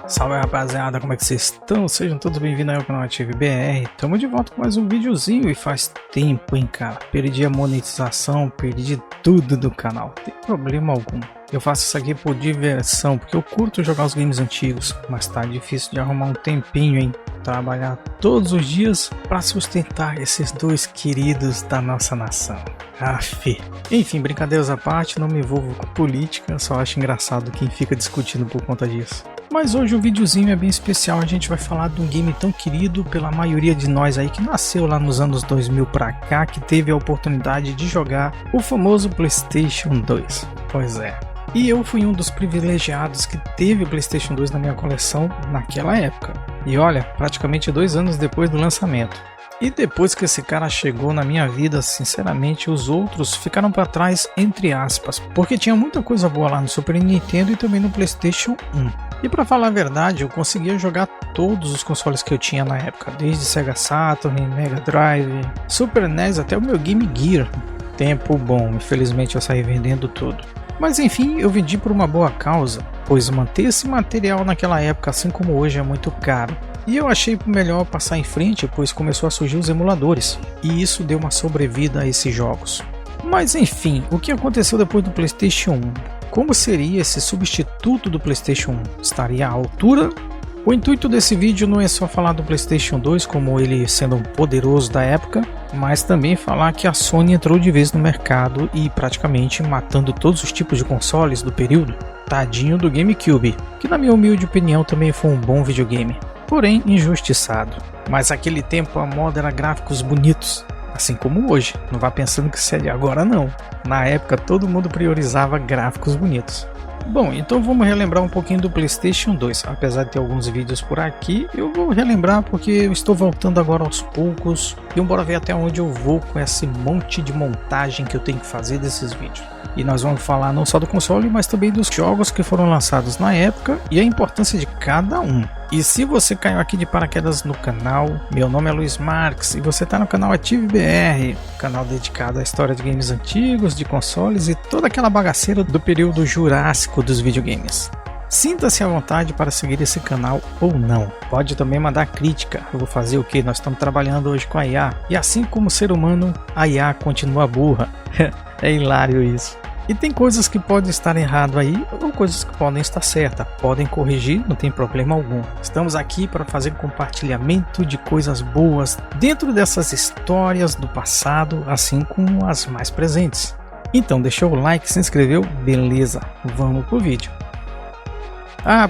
Salve rapaziada, como é que vocês estão? Sejam todos bem-vindos ao canal AtiveBR. Estamos de volta com mais um videozinho e faz tempo, hein, cara. Perdi a monetização, perdi tudo do canal, não tem problema algum. Eu faço isso aqui por diversão, porque eu curto jogar os games antigos, mas tá difícil de arrumar um tempinho, hein. Trabalhar todos os dias para sustentar esses dois queridos da nossa nação. Aff. Enfim, brincadeiras à parte, não me envolvo com política, só acho engraçado quem fica discutindo por conta disso. Mas hoje o videozinho é bem especial, a gente vai falar de um game tão querido pela maioria de nós aí que nasceu lá nos anos 2000 pra cá, que teve a oportunidade de jogar o famoso PlayStation 2. Pois é. E eu fui um dos privilegiados que teve o PlayStation 2 na minha coleção naquela época. E olha, praticamente 2 anos depois do lançamento. E depois que esse cara chegou na minha vida, sinceramente, os outros ficaram para trás, entre aspas, porque tinha muita coisa boa lá no Super Nintendo e também no PlayStation 1. E para falar a verdade, eu conseguia jogar todos os consoles que eu tinha na época, desde Sega Saturn, Mega Drive, Super NES até o meu Game Gear. Tempo bom, infelizmente eu saí vendendo tudo. Mas enfim, eu vendi por uma boa causa, pois manter esse material naquela época, assim como hoje, é muito caro. E eu achei melhor passar em frente, pois começou a surgir os emuladores, e isso deu uma sobrevida a esses jogos. Mas enfim, o que aconteceu depois do PlayStation 1? Como seria esse substituto do PlayStation 1? Estaria à altura? O intuito desse vídeo não é só falar do PlayStation 2 como ele sendo um poderoso da época, mas também falar que a Sony entrou de vez no mercado e praticamente matando todos os tipos de consoles do período. Tadinho do GameCube, que na minha humilde opinião também foi um bom videogame, porém injustiçado. Mas naquele tempo a moda era gráficos bonitos, assim como hoje, não vá pensando que seria agora não. Na época todo mundo priorizava gráficos bonitos. Bom, então vamos relembrar um pouquinho do PlayStation 2. Apesar de ter alguns vídeos por aqui, eu vou relembrar porque eu estou voltando agora aos poucos. E bora ver até onde eu vou com esse monte de montagem que eu tenho que fazer desses vídeos. E nós vamos falar não só do console, mas também dos jogos que foram lançados na época e a importância de cada um. E se você caiu aqui de paraquedas no canal, meu nome é Luiz Marques e você está no canal AtiveBR, canal dedicado à história de games antigos, de consoles e toda aquela bagaceira do período jurássico dos videogames. Sinta-se à vontade para seguir esse canal ou não. Pode também mandar crítica. Eu vou fazer o que? Nós estamos trabalhando hoje com a IA. E assim como o ser humano, a IA continua burra. É hilário isso. E tem coisas que podem estar errado aí, ou coisas que podem estar certas. Podem corrigir, não tem problema algum. Estamos aqui para fazer compartilhamento de coisas boas dentro dessas histórias do passado, assim como as mais presentes. Então deixou o like, se inscreveu? Beleza, vamos pro vídeo.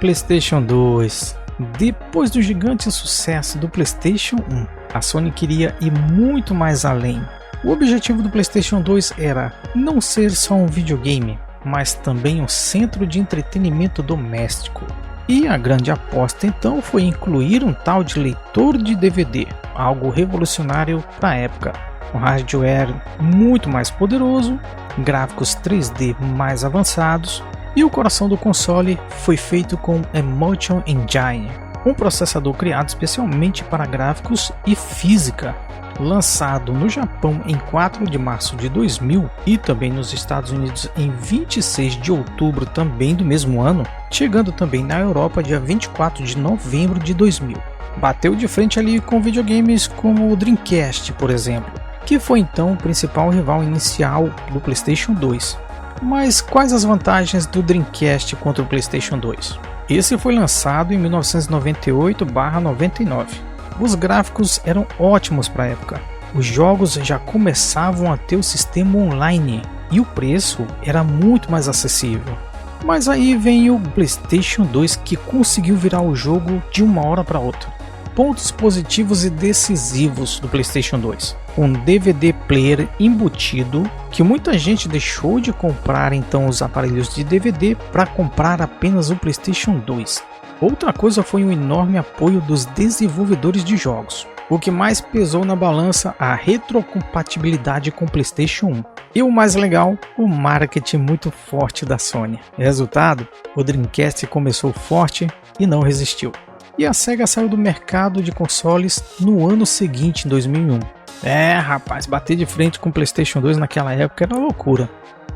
PlayStation 2. Depois do gigante sucesso do PlayStation 1, a Sony queria ir muito mais além. O objetivo do PlayStation 2 era não ser só um videogame, mas também um centro de entretenimento doméstico. E a grande aposta então foi incluir um tal de leitor de DVD, algo revolucionário para a época. Um hardware muito mais poderoso, gráficos 3D mais avançados, e o coração do console foi feito com Emotion Engine, um processador criado especialmente para gráficos e física. Lançado no Japão em 4 de março de 2000 e também nos Estados Unidos em 26 de outubro também do mesmo ano, chegando também na Europa dia 24 de novembro de 2000. Bateu de frente ali com videogames como o Dreamcast, por exemplo, que foi então o principal rival inicial do PlayStation 2. Mas quais as vantagens do Dreamcast contra o PlayStation 2? Esse foi lançado em 1998/99. Os gráficos eram ótimos para a época. Os jogos já começavam a ter o sistema online e o preço era muito mais acessível. Mas aí vem o PlayStation 2 que conseguiu virar o jogo de uma hora para outra. Pontos positivos e decisivos do PlayStation 2. Um DVD player embutido que muita gente deixou de comprar então os aparelhos de DVD para comprar apenas o PlayStation 2. Outra coisa foi um enorme apoio dos desenvolvedores de jogos. O que mais pesou na balança, a retrocompatibilidade com o PlayStation 1. E o mais legal, o marketing muito forte da Sony. Resultado, o Dreamcast começou forte e não resistiu. E a Sega saiu do mercado de consoles no ano seguinte, em 2001. Rapaz, bater de frente com o PlayStation 2 naquela época era loucura.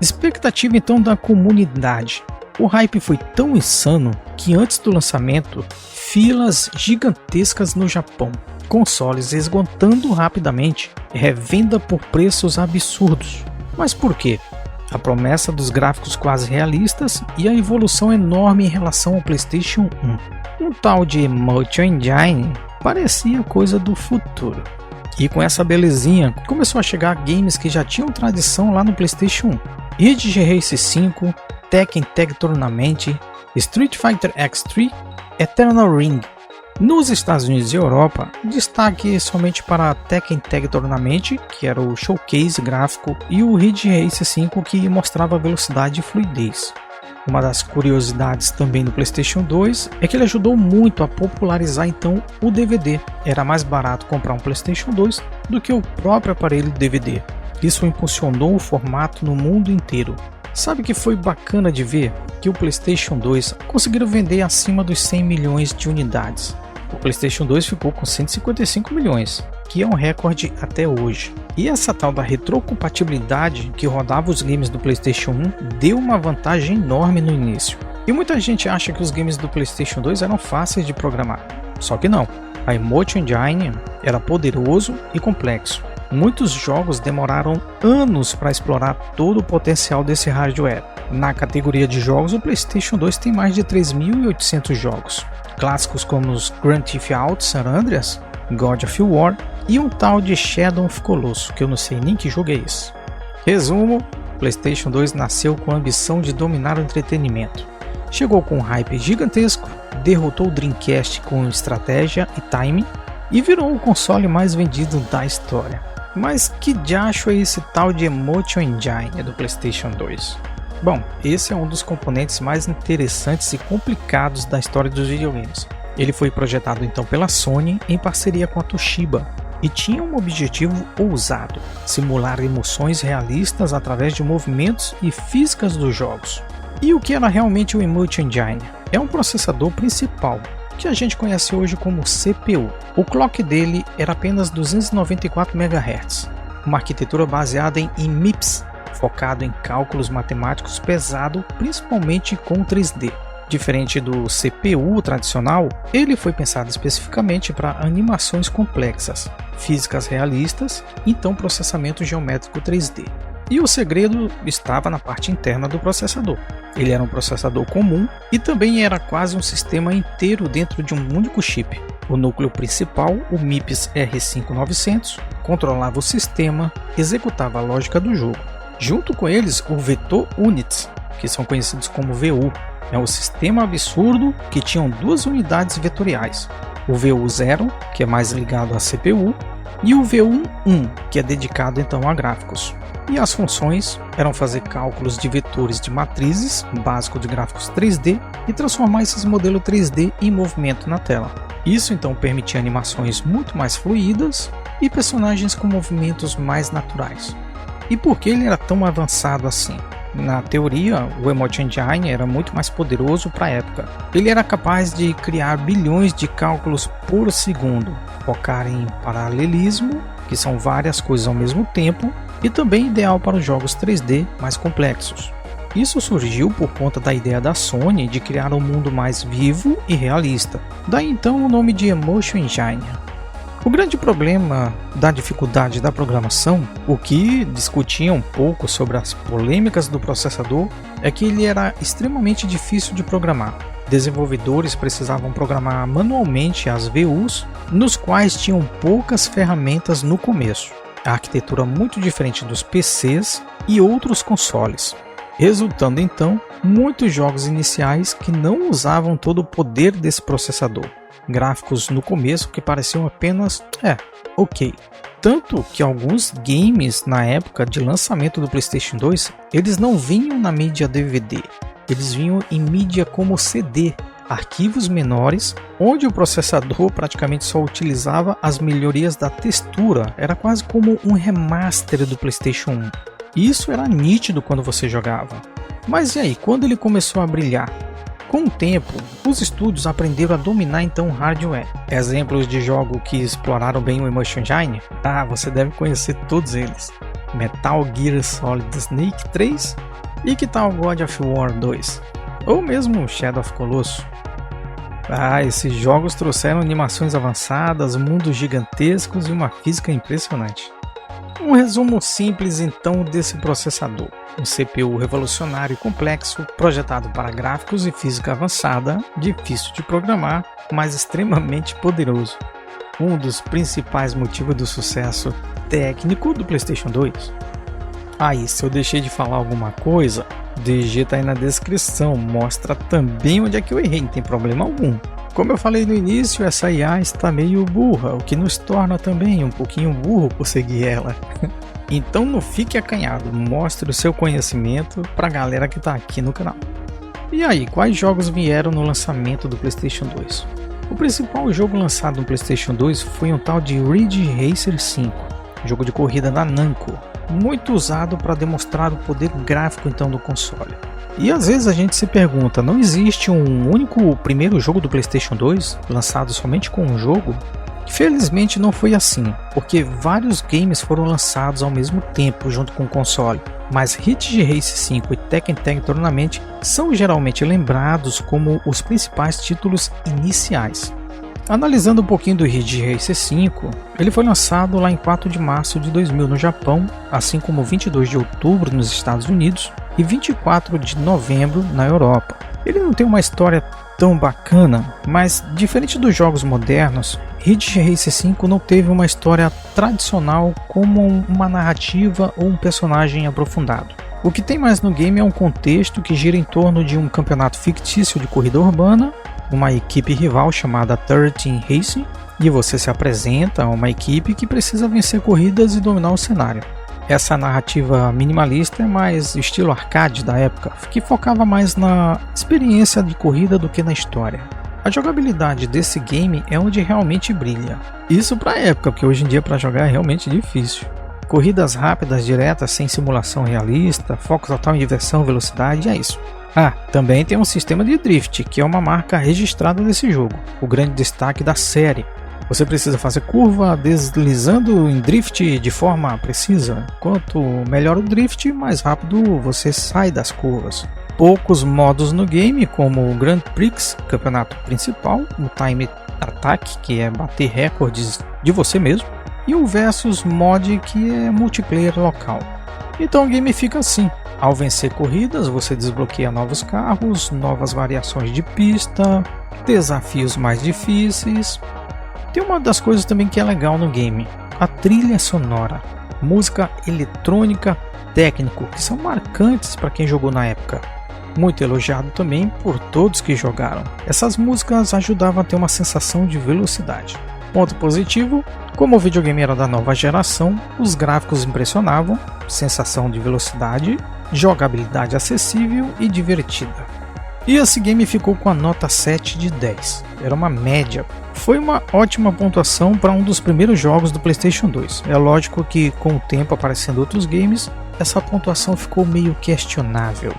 Expectativa então da comunidade. O hype foi tão insano que antes do lançamento, filas gigantescas no Japão, consoles esgotando rapidamente, revenda por preços absurdos. Mas por quê? A promessa dos gráficos quase realistas e a evolução enorme em relação ao PlayStation 1. Um tal de Motion Engine parecia coisa do futuro. E com essa belezinha, começou a chegar games que já tinham tradição lá no PlayStation 1. Ridge Race 5, Tekken Tag Tournament, Street Fighter X3, Eternal Ring. Nos Estados Unidos e Europa, destaque somente para Tekken Tag Tournament, que era o showcase gráfico, e o Ridge Race 5, que mostrava velocidade e fluidez. Uma das curiosidades também do PlayStation 2 é que ele ajudou muito a popularizar então o DVD. Era mais barato comprar um PlayStation 2 do que o próprio aparelho DVD. Isso impulsionou o formato no mundo inteiro. Sabe que foi bacana de ver que o PlayStation 2 conseguiu vender acima dos 100 milhões de unidades. O PlayStation 2 ficou com 155 milhões, que é um recorde até hoje. E essa tal da retrocompatibilidade que rodava os games do PlayStation 1 deu uma vantagem enorme no início. E muita gente acha que os games do PlayStation 2 eram fáceis de programar. Só que não. A Emotion Engine era poderoso e complexo. Muitos jogos demoraram anos para explorar todo o potencial desse hardware. Na categoria de jogos, o PlayStation 2 tem mais de 3.800 jogos. Clássicos como os Grand Theft Auto San Andreas, God of War e um tal de Shadow of Colossus, que eu não sei nem que jogo é esse. Resumo, PlayStation 2 nasceu com a ambição de dominar o entretenimento. Chegou com um hype gigantesco, derrotou o Dreamcast com estratégia e timing e virou o console mais vendido da história. Mas que diacho é esse tal de Emotion Engine do PlayStation 2? Bom, esse é um dos componentes mais interessantes e complicados da história dos videogames. Ele foi projetado então pela Sony em parceria com a Toshiba e tinha um objetivo ousado: simular emoções realistas através de movimentos e físicas dos jogos. E o que era realmente o Emotion Engine? É um processador principal, que a gente conhece hoje como CPU. O clock dele era apenas 294 MHz, uma arquitetura baseada em MIPS, focado em cálculos matemáticos pesado, principalmente com 3D. Diferente do CPU tradicional, ele foi pensado especificamente para animações complexas, físicas realistas, então processamento geométrico 3D. E o segredo estava na parte interna do processador. Ele era um processador comum e também era quase um sistema inteiro dentro de um único chip. O núcleo principal, o MIPS R5900, controlava o sistema, executava a lógica do jogo. Junto com eles, o Vetor Units, que são conhecidos como VU, é um sistema absurdo que tinham duas unidades vetoriais, o VU0, que é mais ligado à CPU, e o VU1, que é dedicado então a gráficos. E as funções eram fazer cálculos de vetores de matrizes, básico de gráficos 3D, e transformar esses modelos 3D em movimento na tela. Isso então permitia animações muito mais fluídas e personagens com movimentos mais naturais. E por que ele era tão avançado assim? Na teoria, o Emotion Engine era muito mais poderoso para a época. Ele era capaz de criar bilhões de cálculos por segundo, focar em paralelismo, que são várias coisas ao mesmo tempo, e também ideal para os jogos 3D mais complexos. Isso surgiu por conta da ideia da Sony de criar um mundo mais vivo e realista. Daí então o nome de Emotion Engine. O grande problema da dificuldade da programação, o que discutia um pouco sobre as polêmicas do processador, é que ele era extremamente difícil de programar. Desenvolvedores precisavam programar manualmente as VUs, nos quais tinham poucas ferramentas no começo. A arquitetura muito diferente dos PCs e outros consoles, resultando então muitos jogos iniciais que não usavam todo o poder desse processador. Gráficos no começo que pareciam apenas ok. Tanto que alguns games na época de lançamento do PlayStation 2, eles não vinham na mídia DVD, eles vinham em mídia como CD, arquivos menores, onde o processador praticamente só utilizava as melhorias da textura, era quase como um remaster do PlayStation 1. Isso era nítido quando você jogava. Mas e aí, quando ele começou a brilhar? Com o tempo, os estúdios aprenderam a dominar então o hardware. Exemplos de jogos que exploraram bem o Emotion Engine? Você deve conhecer todos eles. Metal Gear Solid Snake 3 e que tal God of War 2? ou mesmo Shadow of Colossus. Esses jogos trouxeram animações avançadas, mundos gigantescos e uma física impressionante. Um resumo simples então desse processador. Um CPU revolucionário e complexo, projetado para gráficos e física avançada, difícil de programar, mas extremamente poderoso. Um dos principais motivos do sucesso técnico do PlayStation 2. E se eu deixei de falar alguma coisa, digita aí na descrição, mostra também onde é que eu errei, não tem problema algum. Como eu falei no início, essa IA está meio burra, o que nos torna também um pouquinho burro por seguir ela. Então não fique acanhado, mostre o seu conhecimento para a galera que está aqui no canal. E aí, quais jogos vieram no lançamento do PlayStation 2? O principal jogo lançado no PlayStation 2 foi um tal de Ridge Racer 5, jogo de corrida da Namco, muito usado para demonstrar o poder gráfico então do console. E às vezes a gente se pergunta, não existe um único primeiro jogo do PlayStation 2 lançado somente com um jogo? Felizmente não foi assim, porque vários games foram lançados ao mesmo tempo junto com o console, mas Ridge Racer 5 e Tekken Tag Tournament são geralmente lembrados como os principais títulos iniciais. Analisando um pouquinho do Ridge Racer 5, ele foi lançado lá em 4 de março de 2000 no Japão, assim como 22 de outubro nos Estados Unidos e 24 de novembro na Europa. Ele não tem uma história tão bacana, mas diferente dos jogos modernos, Ridge Racer 5 não teve uma história tradicional como uma narrativa ou um personagem aprofundado. O que tem mais no game é um contexto que gira em torno de um campeonato fictício de corrida urbana, uma equipe rival chamada 13 Racing, e você se apresenta a uma equipe que precisa vencer corridas e dominar o cenário. Essa narrativa minimalista é mais estilo arcade da época, que focava mais na experiência de corrida do que na história. A jogabilidade desse game é onde realmente brilha. Isso para a época, porque hoje em dia para jogar é realmente difícil. Corridas rápidas, diretas, sem simulação realista, foco total em diversão, velocidade, é isso. Também tem um sistema de drift, que é uma marca registrada desse jogo, o grande destaque da série. Você precisa fazer curva deslizando em drift de forma precisa. Quanto melhor o drift, mais rápido você sai das curvas. Poucos modos no game, como o Grand Prix, campeonato principal, o Time Attack, que é bater recordes de você mesmo, e o Versus Mod, que é multiplayer local. Então o game fica assim. Ao vencer corridas, você desbloqueia novos carros, novas variações de pista, desafios mais difíceis. Tem uma das coisas também que é legal no game, a trilha sonora, música eletrônica, técnico, que são marcantes para quem jogou na época. Muito elogiado também por todos que jogaram. Essas músicas ajudavam a ter uma sensação de velocidade. Ponto positivo, como o videogame era da nova geração, os gráficos impressionavam, sensação de velocidade, jogabilidade acessível e divertida. E esse game ficou com a nota 7 de 10, era uma média. Foi uma ótima pontuação para um dos primeiros jogos do PlayStation 2. É lógico que com o tempo aparecendo outros games, essa pontuação ficou meio questionável.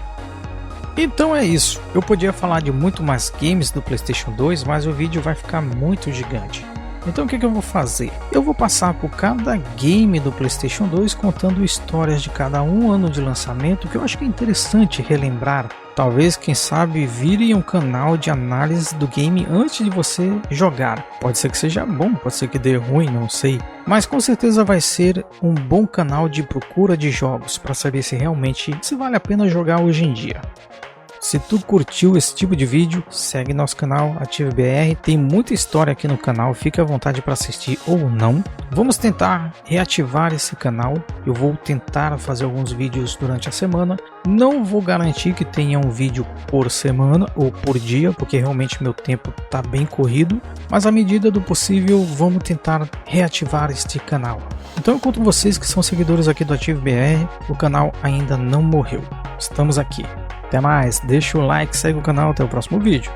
Então é isso, eu podia falar de muito mais games do PlayStation 2, mas o vídeo vai ficar muito gigante. Então o que eu vou fazer? Eu vou passar por cada game do PlayStation 2 contando histórias de cada um ano de lançamento, que eu acho que é interessante relembrar. Talvez, quem sabe, vire um canal de análise do game antes de você jogar. Pode ser que seja bom, pode ser que dê ruim, não sei. Mas com certeza vai ser um bom canal de procura de jogos para saber se realmente vale a pena jogar hoje em dia. Se tu curtiu esse tipo de vídeo, segue nosso canal AtiveBR, tem muita história aqui no canal, fique à vontade para assistir ou não. Vamos tentar reativar esse canal, eu vou tentar fazer alguns vídeos durante a semana. Não vou garantir que tenha um vídeo por semana ou por dia, porque realmente meu tempo está bem corrido, mas à medida do possível vamos tentar reativar este canal. Então eu conto vocês que são seguidores aqui do AtiveBR, o canal ainda não morreu, estamos aqui. Até mais, deixa o like, segue o canal, até o próximo vídeo.